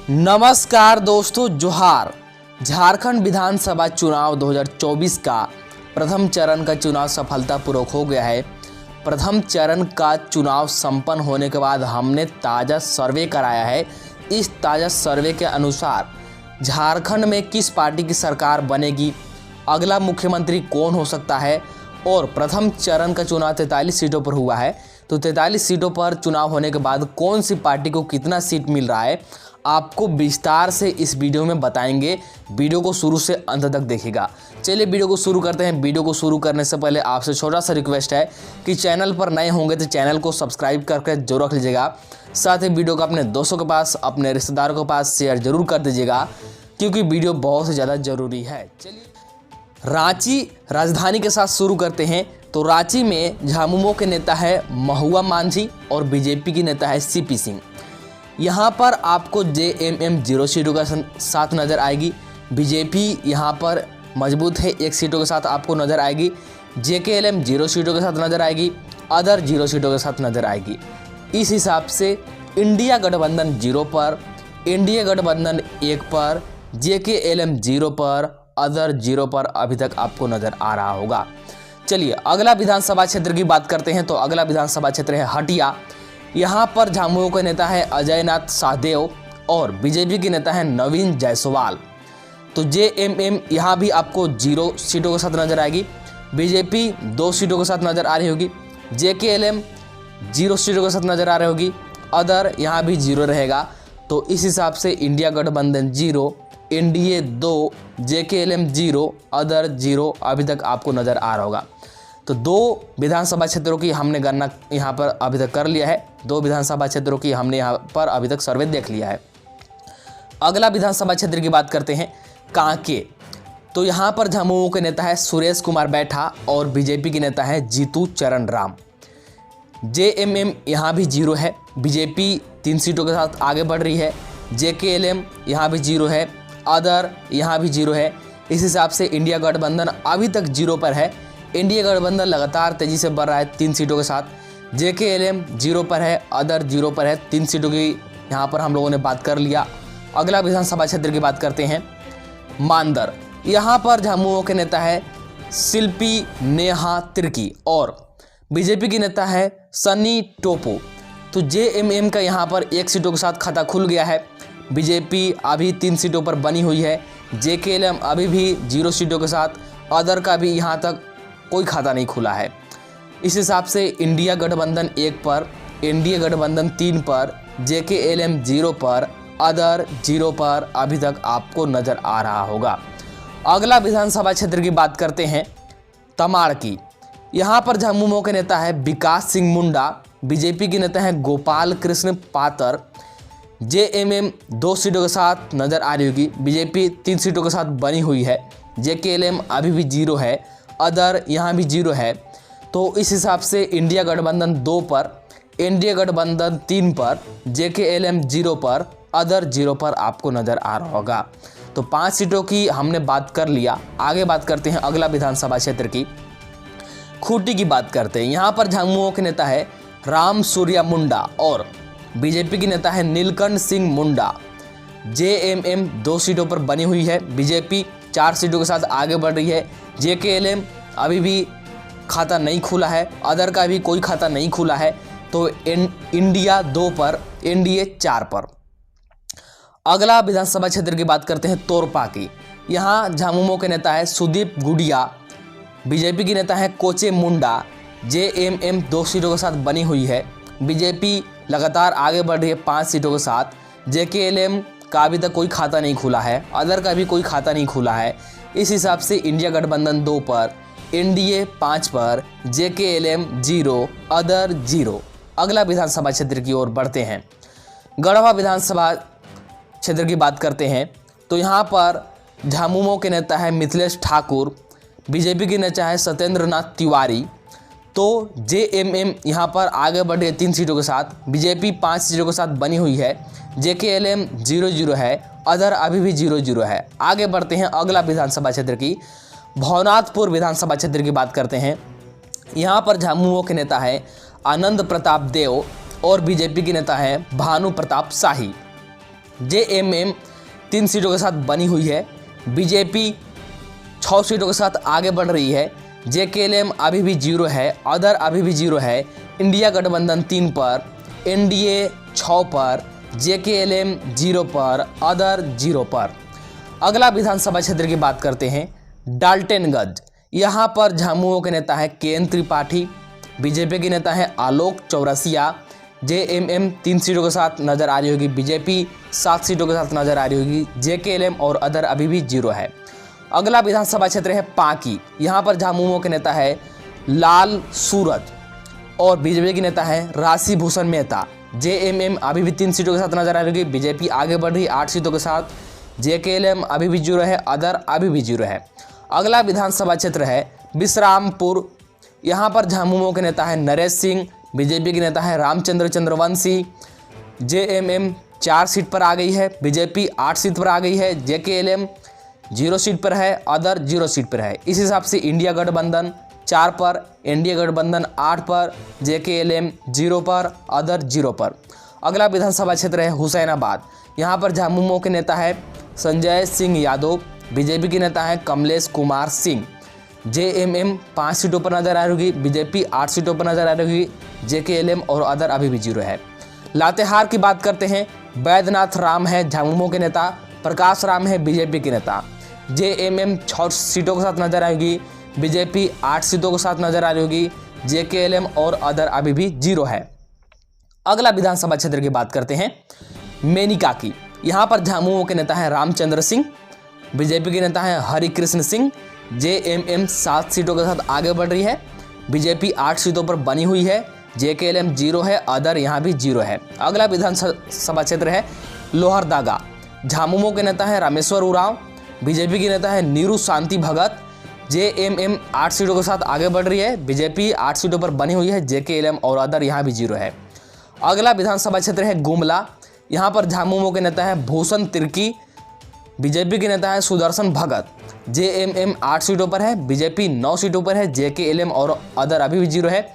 नमस्कार दोस्तों, जोहार। झारखंड विधानसभा चुनाव 2024 का प्रथम चरण का चुनाव सफलतापूर्वक हो गया है। प्रथम चरण का चुनाव संपन्न होने के बाद हमने ताज़ा सर्वे कराया है। इस ताज़ा सर्वे के अनुसार झारखंड में किस पार्टी की सरकार बनेगी, अगला मुख्यमंत्री कौन हो सकता है और प्रथम चरण का चुनाव 43 सीटों पर हुआ है, तो 43 सीटों पर चुनाव होने के बाद कौन सी पार्टी को कितना सीट मिल रहा है, आपको विस्तार से इस वीडियो में बताएंगे। वीडियो को शुरू से अंत तक देखिएगा। चलिए वीडियो को शुरू करते हैं। वीडियो को शुरू करने से पहले आपसे छोटा सा रिक्वेस्ट है कि चैनल पर नए होंगे तो चैनल को सब्सक्राइब करके जरूर रख लीजिएगा। साथ ही वीडियो को अपने दोस्तों के पास, अपने रिश्तेदारों के पास शेयर जरूर कर दीजिएगा, क्योंकि वीडियो बहुत ही ज़्यादा ज़रूरी है। चलिए रांची राजधानी के साथ शुरू करते हैं। तो रांची में झामुमो के नेता है महुआ मांझी और बीजेपी की नेता है सीपी सिंह। यहाँ पर आपको JMM 0 सीटों के साथ नज़र आएगी। बीजेपी यहाँ पर मजबूत है, 1 सीटों के साथ आपको नज़र आएगी। JKLM 0 सीटों के साथ नज़र आएगी, अदर 0 सीटों के साथ नज़र आएगी। इस हिसाब से इंडिया गठबंधन 0 पर, इंडिया गठबंधन 1 पर, JKLM 0 पर, अदर 0 पर अभी तक आपको नज़र आ रहा होगा। चलिए अगला विधानसभा क्षेत्र की बात करते हैं। तो अगला विधानसभा क्षेत्र है हटिया। यहाँ पर झामुमो के नेता है अजय नाथ शाहदेव और बीजेपी के नेता है नवीन जायसवाल। तो JMM यहाँ भी आपको 0 सीटों के साथ नजर आएगी। बीजेपी 2 सीटों के साथ नजर आ रही होगी। JKLM 0 सीटों के साथ नजर आ रही होगी। अदर यहाँ भी 0 रहेगा। तो इस हिसाब से इंडिया गठबंधन 0, NDA 2, JKLM 0, अदर 0 अभी तक आपको नज़र आ रहा होगा। तो 2 विधानसभा क्षेत्रों की हमने गणना यहाँ पर अभी तक कर लिया है। 2 विधानसभा क्षेत्रों की हमने यहाँ पर अभी तक सर्वे देख लिया है। अगला विधानसभा क्षेत्र की बात करते हैं कांके। तो यहाँ पर झामुमो के नेता है सुरेश कुमार बैठा और बीजेपी के नेता है जीतू चरण राम। JMM यहाँ भी 0 है। बीजेपी 3 सीटों के साथ आगे बढ़ रही है। JKLM यहाँ भी 0 है। अदर यहाँ भी 0 है। इस हिसाब से इंडिया गठबंधन अभी तक 0 पर है। इंडिया गठबंधन लगातार तेज़ी से बढ़ रहा है 3 सीटों के साथ। JKLM 0 पर है, अदर 0 पर है। 3 सीटों की यहाँ पर हम लोगों ने बात कर लिया। अगला विधानसभा क्षेत्र की बात करते हैं मानदर। यहाँ पर झामुमो के नेता है शिल्पी नेहा तिर्की और बीजेपी की नेता है सनी टोपो। तो JMM का यहाँ पर 1 सीटों के साथ खाता खुल गया है। बीजेपी अभी 3 सीटों पर बनी हुई है। JKLM अभी भी 0 सीटों के साथ, अदर का भी यहाँ तक कोई खाता नहीं खुला है। इस हिसाब से इंडिया गठबंधन 1 पर, इंडिया गठबंधन 3 पर, JKLM 0 पर, अदर 0 पर अभी तक आपको नज़र आ रहा होगा। अगला विधानसभा क्षेत्र की बात करते हैं तमाड़ की। यहाँ पर झामुमो के नेता है विकास सिंह मुंडा। बीजेपी के नेता है गोपाल कृष्ण पातर। JMM 2 सीटों के साथ नज़र आ रही होगी। बीजेपी 3 सीटों के साथ बनी हुई है। JKLM अभी भी 0 है। अदर यहाँ भी 0 है। तो इस हिसाब से इंडिया गठबंधन 2 पर, इंडिया गठबंधन 3 पर, JKLM 0 पर, अदर 0 पर आपको नज़र आ रहा होगा। तो 5 सीटों की हमने बात कर लिया। आगे बात करते हैं अगला विधानसभा क्षेत्र की खूंटी की बात करते हैं। यहाँ पर झामुमो के नेता है राम सूर्या मुंडा और बीजेपी की नेता है नीलकंठ सिंह मुंडा। JMM 2 सीटों पर बनी हुई है। बीजेपी 4 सीटों के साथ आगे बढ़ रही है। JKLM अभी भी खाता नहीं खुला है। अदर का भी कोई खाता नहीं खुला है। तो इंडिया 2 पर, NDA 4 पर। अगला विधानसभा क्षेत्र की बात करते हैं तोरपा की। यहाँ झामुमो के नेता है सुदीप गुडिया। बीजेपी की नेता है कोचे मुंडा। JMM 2 सीटों के साथ बनी हुई है। बीजेपी लगातार आगे बढ़ रही है 5 सीटों के साथ। JKLM का अभी तक कोई खाता नहीं खुला है। अदर का भी कोई खाता नहीं खुला है। इस हिसाब से इंडिया गठबंधन 2 पर, NDA 5 पर, JKLM 0, अदर 0। अगला विधानसभा क्षेत्र की ओर बढ़ते हैं। गढ़वा विधानसभा क्षेत्र की बात करते हैं। तो यहाँ पर झामुमो के नेता है मिथिलेश ठाकुर। बीजेपी के नेता है सत्येंद्र नाथ तिवारी। तो JMM यहाँ पर आगे बढ़ रही है 3 सीटों के साथ। बीजेपी 5 सीटों के साथ बनी हुई है। JKLM 0 है। अदर अभी भी 0 है। आगे बढ़ते हैं अगला विधानसभा क्षेत्र की भवनाथपुर विधानसभा क्षेत्र की बात करते हैं। यहाँ पर झामुमो के नेता है आनंद प्रताप देव और बीजेपी के नेता है भानु प्रताप शाही। JMM 3 सीटों के साथ बनी हुई है, बीजेपी 6 सीटों के साथ आगे बढ़ रही है, JKLM अभी भी 0 है, अदर अभी भी 0 है, इंडिया गठबंधन 3 पर, NDA 6 पर, JKLM 0 पर, अदर 0 पर। अगला विधानसभा क्षेत्र की बात करते हैं, डाल्टनगंज। यहाँ पर झामुमो के नेता है KN त्रिपाठी, बीजेपी के नेता है आलोक चौरसिया, JMM 3 सीटों के साथ नजर आ रही होगी, बीजेपी 7 सीटों के साथ नजर आ रही होगी, JKLM और अदर अभी भी 0 है। अगला विधानसभा क्षेत्र है पांकी। यहाँ पर झामुमो के नेता है लाल सूरज और बीजेपी के नेता है राशि भूषण मेहता। JMM अभी भी 3 सीटों के साथ नजर आ रही होगी, बीजेपी आगे बढ़ रही 8 सीटों के साथ, JKLM अभी भी 0 है, अदर अभी भी 0 है। अगला विधानसभा क्षेत्र है विश्रामपुर। यहाँ पर झामुमो के नेता है नरेश सिंह, बीजेपी के नेता है रामचंद्र चंद्रवंशी, JMM 4 सीट पर आ गई है, बीजेपी 8 सीट पर आ गई है, JKLM 0 सीट पर है, अदर 0 सीट पर है। इस हिसाब से इंडिया गठबंधन 4 पर, NDA गठबंधन 8 पर, JKLM 0 पर, अदर 0 पर। अगला विधानसभा क्षेत्र है हुसैनाबाद। यहाँ पर झामुमो के नेता है संजय सिंह यादव, बीजेपी के नेता है कमलेश कुमार सिंह, JMM 5 सीटों पर नजर आ रही होगी, बीजेपी 8 सीटों पर नजर आ रही होगी, JKLM और अदर अभी भी 0 है। लातेहार की बात करते हैं, बैद्यनाथ राम है झामुमो के नेता, प्रकाश राम है बीजेपी के नेता, JMM 6 सीटों के साथ नजर आएगी, बीजेपी 8 सीटों के साथ नजर आ रही होगी, JKLM और अदर अभी भी 0 है। अगला विधानसभा क्षेत्र की बात करते हैं मेनिका की। यहाँ पर झामुमो के नेता है रामचंद्र सिंह, बीजेपी के नेता है हरिकृष्ण सिंह, JMM 7 सीटों के साथ आगे बढ़ रही है, बीजेपी 8 सीटों पर बनी हुई है, JKLM 0 है, अदर यहाँ भी 0 है। अगला विधानसभा क्षेत्र है लोहरदगा। झामुमो के नेता है रामेश्वर उरांव, बीजेपी के नेता है नीरू शांति भगत, JMM 8 सीटों के साथ आगे बढ़ रही है, बीजेपी 8 सीटों पर बनी हुई है, JKLM और अदर यहाँ भी 0 है। अगला विधानसभा क्षेत्र है गुमला। यहाँ पर झामुमो के नेता है भूषण तिर्की, बीजेपी के नेता है सुदर्शन भगत, JMM 8 सीटों पर है, बीजेपी 9 सीटों पर है, JKLM और अदर अभी भी 0 है।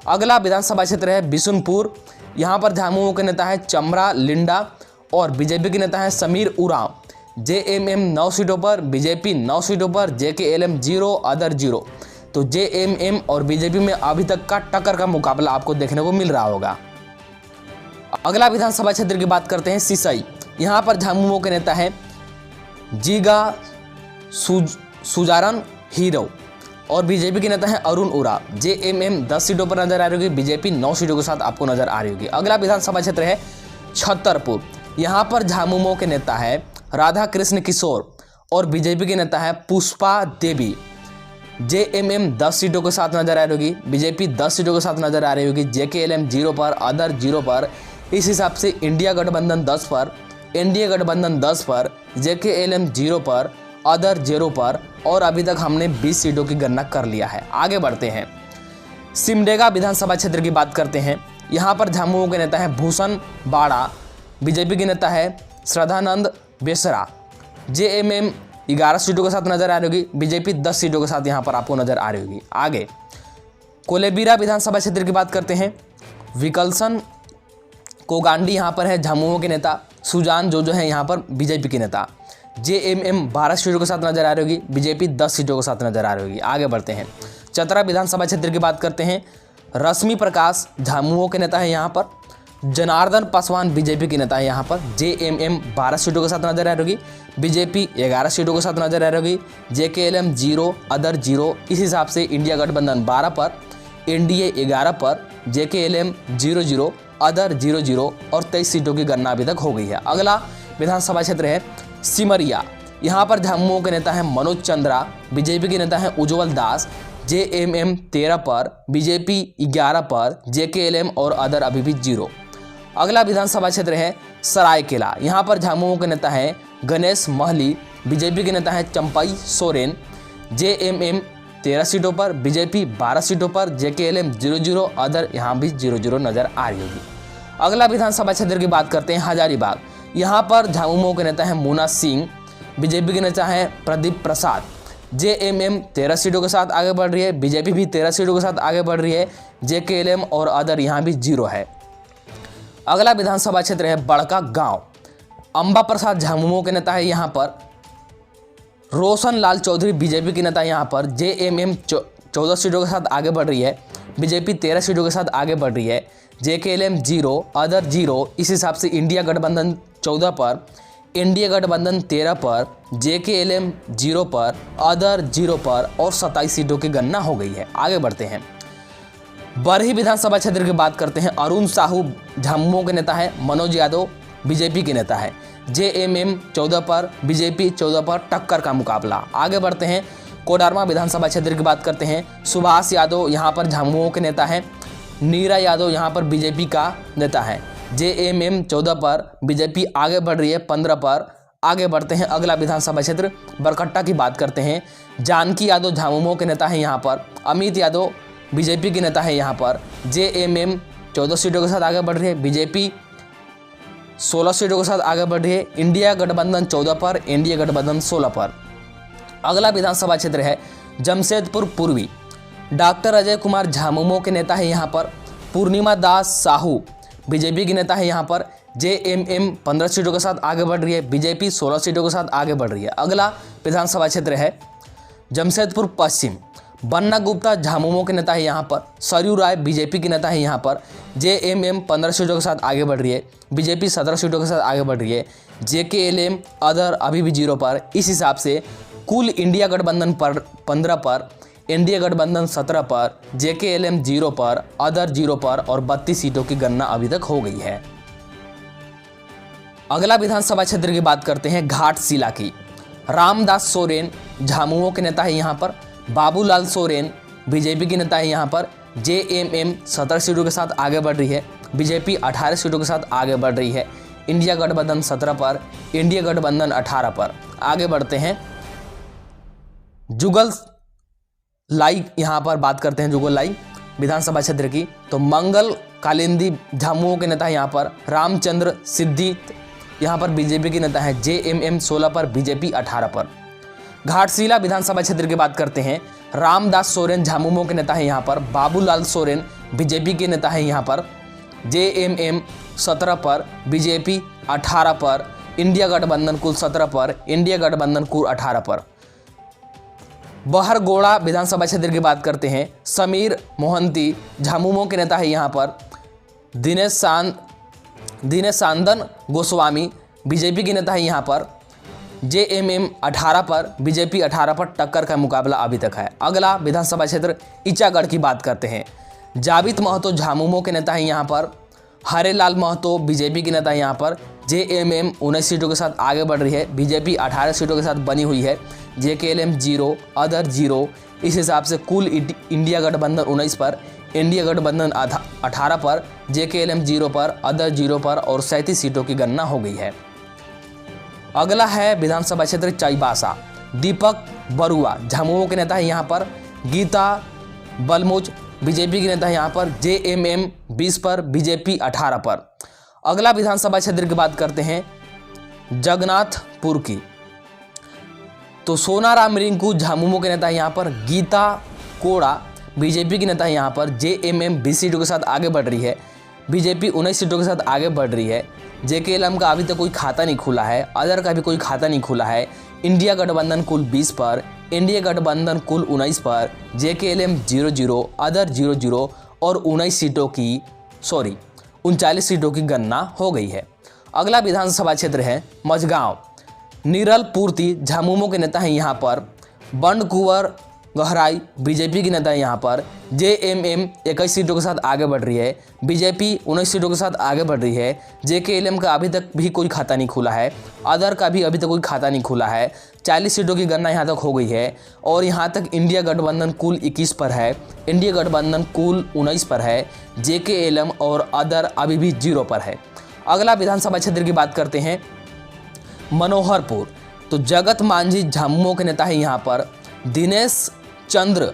अगला विधानसभा क्षेत्र है बिशुनपुर। यहाँ पर झामुमो के नेता है चमरा लिंडा और बीजेपी के नेता है समीर उरांव, JMM 9 सीटों पर, बीजेपी 9 सीटों पर, JKLM 0, अदर 0। तो JMM और बीजेपी में अभी तक का टक्कर का मुकाबला आपको देखने को मिल रहा होगा। अगला विधानसभा क्षेत्र की बात करते हैं सिसई। यहाँ पर झामुमो के नेता है जीगा सुजारन हीरो और बीजेपी के नेता है अरुण उराव, JMM 10 सीटों पर नजर आ रही होगी, बीजेपी 9 सीटों के साथ आपको नजर आ रही होगी। अगला विधानसभा क्षेत्र है छतरपुर। यहाँ पर झामुमो के नेता है राधा कृष्ण किशोर और बीजेपी के नेता है पुष्पा देवी, JMM 10 सीटों के साथ नजर आ रही होगी, बीजेपी 10 सीटों के साथ नजर आ रही होगी, JKLM 0 पर, अदर 0 पर। इस हिसाब से इंडिया गठबंधन 10 पर, NDA गठबंधन 10 पर, JKLM 0 पर, अदर 0 पर और अभी तक हमने 20 सीटों की गणना कर लिया है। आगे बढ़ते हैं, सिमडेगा विधानसभा क्षेत्र की बात करते हैं। यहाँ पर झामुमो के नेता है भूषण बाड़ा, बीजेपी के नेता है श्रद्धानंद बेसरा, JMM 11 सीटों के साथ नजर आ रही होगी, बीजेपी 10 सीटों के साथ यहाँ पर आपको नजर आ रही होगी। आगे कोलेबिरा विधानसभा क्षेत्र की बात करते हैं, विकल्सन कोगांडी यहाँ पर है झामुमो के नेता, सुजान जो है यहाँ पर बीजेपी के नेता, JMM 12 सीटों के साथ नजर आ रही होगी, बीजेपी 10 सीटों के साथ नजर आ रही होगी। आगे बढ़ते हैं, चतरा विधानसभा क्षेत्र की बात करते हैं, रश्मि प्रकाश झामुमो के नेता है यहाँ पर, जनार्दन पासवान बीजेपी के नेता है यहाँ पर, JMM 12 सीटों के साथ नजर आ रही होगी, बीजेपी 11 सीटों के साथ नजर आ रही होगी, JKLM 0, अदर 0। इस हिसाब से इंडिया गठबंधन 12 पर, NDA 11 पर, JKLM 0, अदर 0 और 23 सीटों की गणना अभी तक हो गई है। अगला विधानसभा क्षेत्र है सिमरिया। यहाँ पर झामुमो के नेता है मनोज चंद्रा, बीजेपी के नेता है उज्जवल दास, JMM 13 पर, बीजेपी 11 पर, JKLM और अदर अभी भी 0। अगला विधानसभा क्षेत्र है सरायकेला। यहाँ पर झामुमो के नेता है गणेश महली, बीजेपी के नेता है चंपई सोरेन, JMM 13 सीटों पर, बीजेपी 12 सीटों पर, JKLM 0, अदर यहाँ भी 0 नजर आ रही होगी। अगला विधानसभा क्षेत्र की बात करते हैं हजारीबाग। यहाँ पर झामुमो के नेता है मुना सिंह, बीजेपी के नेता है प्रदीप प्रसाद, JMM 13 सीटों के साथ आगे बढ़ रही है, बीजेपी भी 13 सीटों के साथ आगे बढ़ रही है, JKLM और अदर यहाँ भी 0 है। अगला विधानसभा क्षेत्र है बड़का गांव। अंबा प्रसाद झामुमो के नेता है यहाँ पर। रोशन लाल चौधरी बीजेपी के नेता यहाँ पर। जेएमएम 14 सीटों के साथ आगे बढ़ रही है, बीजेपी 13 सीटों के साथ आगे बढ़ रही है। जेकेएलएम 0, अदर 0। इस हिसाब से इंडिया गठबंधन 14 पर, इंडिया गठबंधन 13 पर, जेकेएलएम 0 पर, अदर 0 पर और 27 सीटों की गणना हो गई है। आगे बढ़ते हैं, बरही विधानसभा क्षेत्र की बात करते हैं। अरुण साहू झामुमो के नेता है, मनोज यादव बीजेपी के नेता है। जेएमएम 14 पर, बीजेपी 14 पर, टक्कर का मुकाबला। आगे बढ़ते हैं, कोडरमा विधानसभा क्षेत्र की बात करते हैं। सुभाष यादव यहाँ पर झामुमो के नेता है, नीरा यादव यहाँ पर बीजेपी का नेता है। जेएमएम 14 पर, बीजेपी आगे बढ़ रही है 15 पर। आगे बढ़ते हैं, अगला विधानसभा क्षेत्र बरकट्टा की बात करते हैं। जानकी यादव झामुमो के नेता है यहाँ पर, अमित यादव बीजेपी के नेता है यहाँ पर। जेएमएम 14 सीटों के साथ आगे बढ़ रही है, बीजेपी 16 सीटों के साथ आगे बढ़ रही है। इंडिया गठबंधन 14 पर, इंडिया गठबंधन 16 पर। अगला विधानसभा क्षेत्र है जमशेदपुर पूर्वी। डॉक्टर अजय कुमार झामुमो के नेता है यहाँ पर। पूर्णिमा दास साहू बीजेपी के नेता है यहाँ पर। जेएमएम 15 सीटों के साथ आगे बढ़ रही है, बीजेपी 16 सीटों के साथ आगे बढ़ रही है। अगला विधानसभा क्षेत्र है जमशेदपुर पश्चिम। बन्ना गुप्ता झामुमो के नेता है यहाँ पर। सरयू राय बीजेपी के नेता है यहाँ पर। जेएमएम 15 सीटों के साथ आगे बढ़ रही है, बीजेपी 17 सीटों के साथ आगे बढ़ रही है। जेकेएलएम अदर अभी भी 0 पर। इस हिसाब से कुल इंडिया गठबंधन पर 15 पर, इंडिया गठबंधन 17 पर, जेकेएलएम 0 पर, अदर 0 पर और 32 सीटों की गणना अभी तक हो गई है। अगला विधानसभा क्षेत्र की बात करते हैं घाटशिला की। रामदास सोरेन झामुमो के नेता है यहाँ पर। बाबूलाल सोरेन बीजेपी के नेता है यहाँ पर। जेएमएम 17 सीटों के साथ आगे बढ़ रही है, बीजेपी 18 सीटों के साथ आगे बढ़ रही है। इंडिया गठबंधन 17 पर, इंडिया गठबंधन 18 पर। आगे बढ़ते हैं, जुगल लाई यहाँ पर बात करते हैं, जुगल लाई विधानसभा क्षेत्र की। तो मंगल कालिंदी झामुमो के नेता है यहाँ पर। रामचंद्र सिद्धि यहाँ पर बीजेपी के नेता है। जेएमएम 16 पर, बीजेपी 18 पर। घाटशिला विधानसभा क्षेत्र की बात करते हैं। रामदास सोरेन झामुमो के नेता है यहाँ पर। बाबूलाल सोरेन बीजेपी के नेता है यहाँ पर। जेएमएम 17 पर, बीजेपी 18 पर, इंडिया गठबंधन कुल 17 पर, इंडिया गठबंधन कुल 18 पर। बहरगोड़ा विधानसभा क्षेत्र की बात करते हैं। समीर मोहंती झामुमो के नेता है यहाँ पर। दिनेश सांदन गोस्वामी बीजेपी के नेता है यहाँ पर। जेएमएम 18 पर, बीजेपी 18 पर। टक्कर का मुकाबला अभी तक है। अगला विधानसभा क्षेत्र ईचागढ़ की बात करते हैं। जावित महतो झामुमो के नेता है यहाँ पर। हरेलाल महतो बीजेपी के नेता है यहाँ पर। जेएमएम 19 सीटों के साथ आगे बढ़ रही है, बीजेपी 18 सीटों के साथ बनी हुई है। जेकेएलएम 0, अदर 0। इस हिसाब से कुल इंडिया गठबंधन 19 पर, इंडिया गठबंधन 18 पर, जेकेएलएम 0 पर, अदर 0 पर और 37 सीटों की गणना हो गई है। अगला है विधानसभा क्षेत्र चाईबासा। दीपक बरुआ झामुमो के नेता है यहाँ पर। गीता बलमुच बीजेपी के नेता है यहाँ पर। जेएमएम 20 पर, बीजेपी 18 पर। अगला विधानसभा क्षेत्र की बात करते हैं जगन्नाथपुर की। तो सोनाराम रिंकू झामुमो के नेता है यहाँ पर। गीता कोड़ा बीजेपी के नेता है यहाँ पर। जेएमएम 20 सीटों के साथ आगे बढ़ रही है, बीजेपी 19 सीटों के साथ आगे बढ़ रही है। जेकेएलएम का अभी तक कोई खाता नहीं खुला है, अदर का भी कोई खाता नहीं खुला है। इंडिया गठबंधन कुल 20 पर, इंडिया गठबंधन कुल 19 पर, जेकेएलएम 00, अदर 00 और 39 सीटों की गणना हो गई है। अगला विधानसभा क्षेत्र है मझगांव। नीरल पूर्ति झामुमो के नेता हैं यहाँ पर। बंडकुंवर गहराई बीजेपी के नेता है यहाँ पर। जेएमएम 21 सीटों के साथ आगे बढ़ रही है, बीजेपी 19 सीटों के साथ आगे बढ़ रही है। जेकेएलएम का अभी तक भी कोई खाता नहीं खुला है, अदर का भी अभी तक कोई खाता नहीं खुला है। 40 सीटों की गणना यहाँ तक हो गई है और यहाँ तक इंडिया गठबंधन कुल 21 पर है, इंडिया गठबंधन कुल 19 पर है। जेकेएलएम और अदर अभी भी 0 पर है। अगला विधानसभा क्षेत्र की बात करते हैं मनोहरपुर। तो जगत मांझी झामुमो के नेता है यहाँ पर। दिनेश चंद्र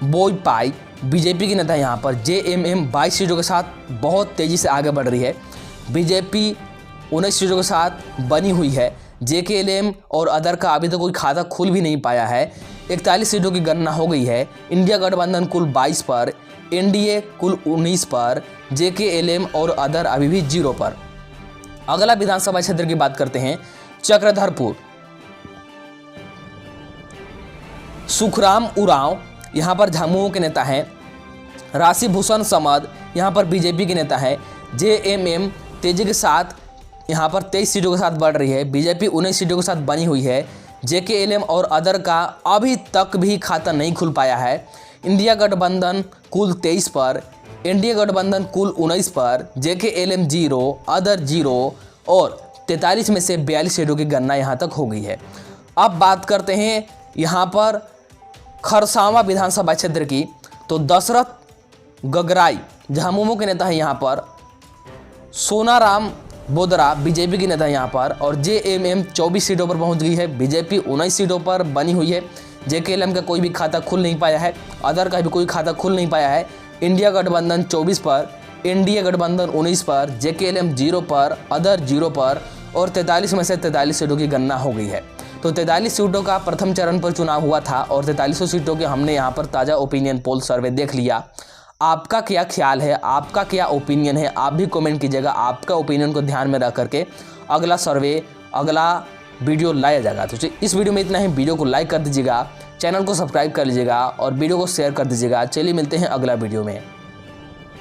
बोईपाई बीजेपी के नेता है यहाँ पर। जेएमएम 22 सीटों के साथ बहुत तेज़ी से आगे बढ़ रही है, बीजेपी 19 सीटों के साथ बनी हुई है। जेकेएलएम और अदर का अभी तक कोई खाता खुल भी नहीं पाया है। 41 सीटों की गणना हो गई है। इंडिया गठबंधन कुल 22 पर, एनडीए कुल 19 पर, जेकेएलएम और अदर अभी भी 0 पर। अगला विधानसभा क्षेत्र की बात करते हैं चक्रधरपुर। सुखराम उरांव यहाँ पर झामुमो के नेता हैं। राशि भूषण समद यहाँ पर बीजेपी के नेता है। जेएमएम तेजी के साथ यहाँ पर 23 सीटों के साथ बढ़ रही है। बीजेपी 19 सीटों के साथ बनी हुई है। जेकेएलएम और अदर का अभी तक भी खाता नहीं खुल पाया है। इंडिया गठबंधन कुल 23 पर, एनडीए गठबंधन कुल 19 पर, जेकेएलएम 0, अदर 0 और 43 में से 42 सीटों की गणना यहाँ तक हो गई है। अब बात करते हैं यहाँ पर खरसावां विधानसभा क्षेत्र की। तो दशरथ गगराई झामुमो के नेता है यहाँ पर। सोनाराम बोदरा बीजेपी के नेता है यहाँ पर। और जेएमएम 24 सीटों पर पहुँच गई है। बीजेपी 19 सीटों पर बनी हुई है। जेकेएलएम का कोई भी खाता खुल नहीं पाया है। अदर का भी कोई खाता खुल नहीं पाया है। इंडिया गठबंधन 24 पर, एनडीए गठबंधन 19 पर, जेकेएलएम 0 पर, अदर 0 पर और 43 में से 43 सीटों की गणना हो गई है। तो 43 सीटों का प्रथम चरण पर चुनाव हुआ था और 43 सीटों के हमने यहाँ पर ताज़ा ओपिनियन पोल सर्वे देख लिया। आपका क्या ख्याल है, आपका क्या ओपिनियन है, आप भी कमेंट कीजिएगा। आपका ओपिनियन को ध्यान में रख करके अगला सर्वे, अगला वीडियो लाया जाएगा। तो इस वीडियो में इतना ही। वीडियो को लाइक कर दीजिएगा, चैनल को सब्सक्राइब कर लीजिएगा और वीडियो को शेयर कर दीजिएगा। चलिए मिलते हैं अगला वीडियो में।